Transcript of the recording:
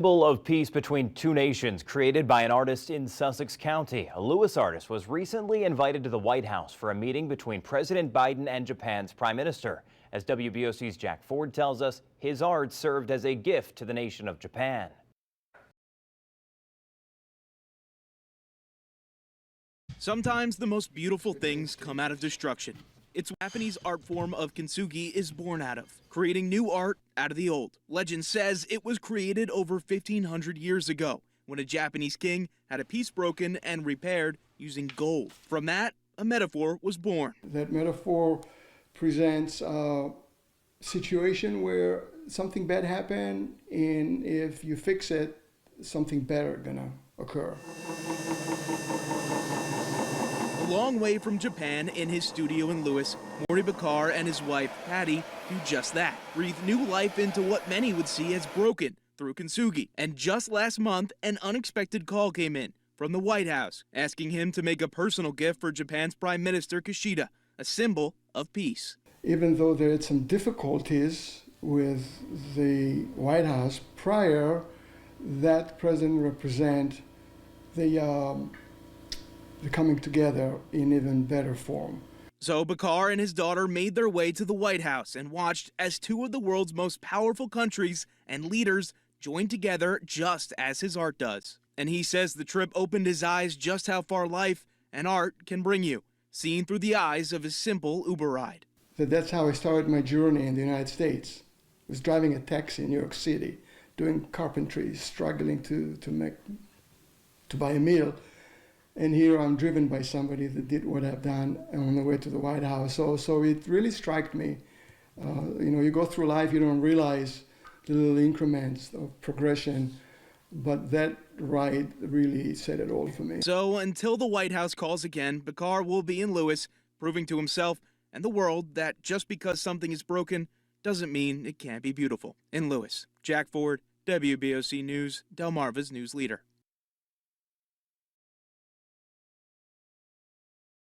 Symbol of peace between two nations created by an artist in Sussex County. A Lewis artist was recently invited to the White House for a meeting between President Biden and Japan's Prime Minister. As WBOC's Jack Ford tells us, his art served as a gift to the nation of Japan. Sometimes the most beautiful things come out of destruction. It's what Japanese art form of kintsugi is born out of, creating new art out of the old. Legend says it was created over 1,500 years ago when a Japanese king had a piece broken and repaired using gold. From that, a metaphor was born. That metaphor presents a situation where something bad happened, and if you fix it, something better gonna occur. A long way from Japan, in his studio in Lewis, Mori Bakar and his wife, Patty, do just that. Breathe new life into what many would see as broken through kintsugi. And just last month, an unexpected call came in from the White House, asking him to make a personal gift for Japan's Prime Minister Kishida, a symbol of peace. Even though there had some difficulties with the White House prior, that president represent the coming together in even better form. So Bakar and his daughter made their way to the White House and watched as two of the world's most powerful countries and leaders joined together just as his art does. And he says the trip opened his eyes just how far life and art can bring you, seen through the eyes of his simple Uber ride. That's how I started my journey in the United States. I was driving a taxi in New York City, doing carpentry, struggling to buy a meal. And here I'm driven by somebody that did what I've done on the way to the White House. So it really struck me. You go through life, you don't realize the little increments of progression, but that ride really said it all for me. So until the White House calls again, Bakar will be in Lewis, proving to himself and the world that just because something is broken doesn't mean it can't be beautiful. In Lewis, Jack Ford, WBOC News, Delmarva's news leader.